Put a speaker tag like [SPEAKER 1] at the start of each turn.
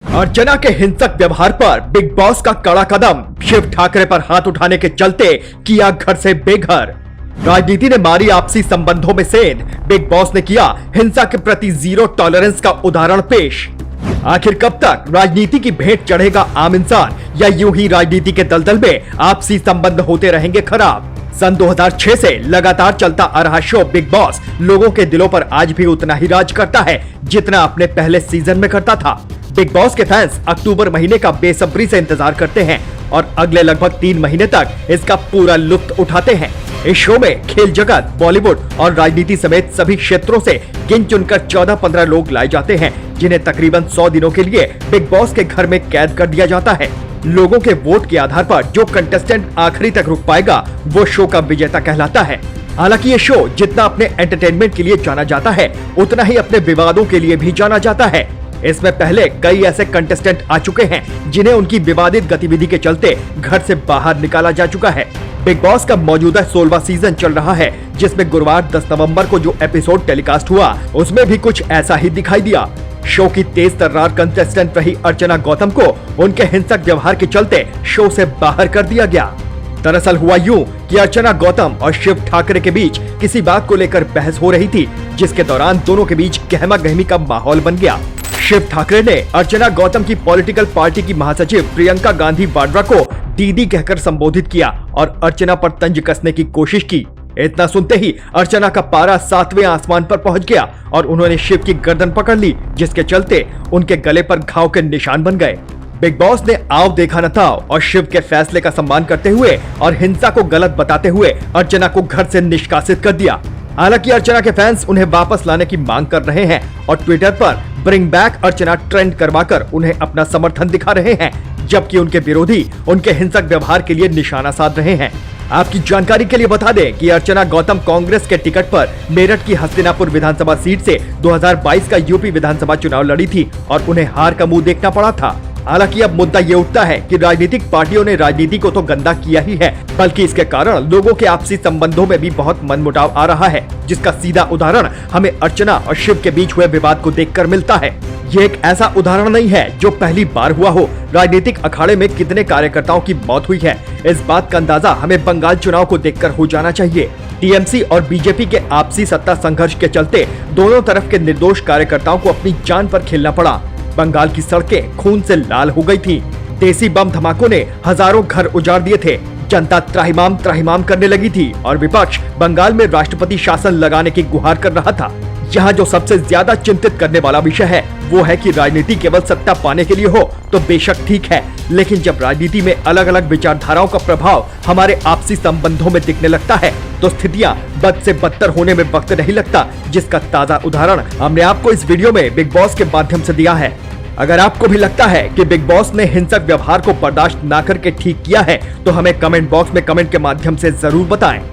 [SPEAKER 1] अर्चना के हिंसक व्यवहार पर बिग बॉस का कड़ा कदम, शिव ठाकरे पर हाथ उठाने के चलते किया घर से बेघर। राजनीति ने मारी आपसी संबंधों में सेंध, बिग बॉस ने किया हिंसा के प्रति जीरो टॉलरेंस का उदाहरण पेश। आखिर कब तक राजनीति की भेंट चढ़ेगा आम इंसान, या यूं ही राजनीति के दलदल में आपसी संबंध होते रहेंगे खराब। सन 2006 से लगातार चलता आ रहा शो बिग बॉस लोगों के दिलों पर आज भी उतना ही राज करता है जितना अपने पहले सीजन में करता था। बिग बॉस के फैंस अक्टूबर महीने का बेसब्री से इंतजार करते हैं और अगले लगभग 3 महीने तक इसका पूरा लुत्फ उठाते हैं। इस शो में खेल जगत, बॉलीवुड और राजनीति समेत सभी क्षेत्रों से गिन चुनकर 14-15 लोग लाए जाते हैं, जिन्हें तकरीबन 100 दिनों के लिए बिग बॉस के घर में कैद कर दिया जाता है। लोगों के वोट के आधार पर जो कंटेस्टेंट आखिरी तक रुक पाएगा वो शो का विजेता कहलाता है। हालांकि ये शो जितना अपने एंटरटेनमेंट के लिए जाना जाता है उतना ही अपने विवादों के लिए भी जाना जाता है। इसमें पहले कई ऐसे कंटेस्टेंट आ चुके हैं जिन्हें उनकी विवादित गतिविधि के चलते घर से बाहर निकाला जा चुका है। बिग बॉस का मौजूदा 16वां सीजन चल रहा है, जिसमें गुरुवार 10 नवंबर को जो एपिसोड टेलीकास्ट हुआ उसमें भी कुछ ऐसा ही दिखाई दिया। शो की तेज तर्रार कंटेस्टेंट रही अर्चना गौतम को उनके हिंसक व्यवहार के चलते शो से बाहर कर दिया गया। दरअसल हुआ यूं कि अर्चना गौतम और शिव ठाकरे के बीच किसी बात को लेकर बहस हो रही थी, जिसके दौरान दोनों के बीच गहमा गहमी का माहौल बन गया। शिव ठाकरे ने अर्चना गौतम की पॉलिटिकल पार्टी की महासचिव प्रियंका गांधी वाड्रा को दीदी कहकर संबोधित किया और अर्चना पर तंज कसने की कोशिश की। इतना सुनते ही अर्चना का पारा 7वें आसमान पर पहुंच गया और उन्होंने शिव की गर्दन पकड़ ली, जिसके चलते उनके गले पर घाव के निशान बन गए। बिग बॉस ने आओ देखा न था और शिव के फैसले का सम्मान करते हुए और हिंसा को गलत बताते हुए अर्चना को घर से निष्कासित कर दिया। हालांकि अर्चना के फैंस उन्हें वापस लाने की मांग कर रहे हैं और ट्विटर पर ब्रिंग बैक अर्चना ट्रेंड करवाकर उन्हें अपना समर्थन दिखा रहे हैं, जबकि उनके विरोधी उनके हिंसक व्यवहार के लिए निशाना साध रहे हैं। आपकी जानकारी के लिए बता दें कि अर्चना गौतम कांग्रेस के टिकट पर मेरठ की हस्तिनापुर विधानसभा सीट से 2022 का यूपी विधानसभा चुनाव लड़ी थी और उन्हें हार का मुंह देखना पड़ा था। हालांकि अब मुद्दा ये उठता है कि राजनीतिक पार्टियों ने राजनीति को तो गंदा किया ही है, बल्कि इसके कारण लोगों के आपसी संबंधों में भी बहुत मनमुटाव आ रहा है, जिसका सीधा उदाहरण हमें अर्चना और शिव के बीच हुए विवाद को देखकर मिलता है। ये एक ऐसा उदाहरण नहीं है जो पहली बार हुआ हो। राजनीतिक अखाड़े में कितने कार्यकर्ताओं की मौत हुई है, इस बात का अंदाजा हमें बंगाल चुनाव को देखकर हो जाना चाहिए। टीएमसी और बीजेपी के आपसी सत्ता संघर्ष के चलते दोनों तरफ के निर्दोष कार्यकर्ताओं को अपनी जान पर खेलना पड़ा। बंगाल की सड़कें खून से लाल हो गई थी। देसी बम धमाकों ने हजारों घर उजाड़ दिए थे। जनता त्राहिमाम त्राहिमाम करने लगी थी और विपक्ष बंगाल में राष्ट्रपति शासन लगाने की गुहार कर रहा था। यहाँ जो सबसे ज्यादा चिंतित करने वाला विषय है वो है कि राजनीति केवल सत्ता पाने के लिए हो तो बेशक ठीक है, लेकिन जब राजनीति में अलग अलग विचारधाराओं का प्रभाव हमारे आपसी संबंधों में दिखने लगता है तो स्थितियां बद से बदतर होने में वक्त नहीं लगता, जिसका ताजा उदाहरण हमने आपको इस वीडियो में बिग बॉस के माध्यम से दिया है। अगर आपको भी लगता है कि बिग बॉस ने हिंसक व्यवहार को बर्दाश्त न करके ठीक किया है तो हमें कमेंट बॉक्स में कमेंट के माध्यम से जरूर बताएं।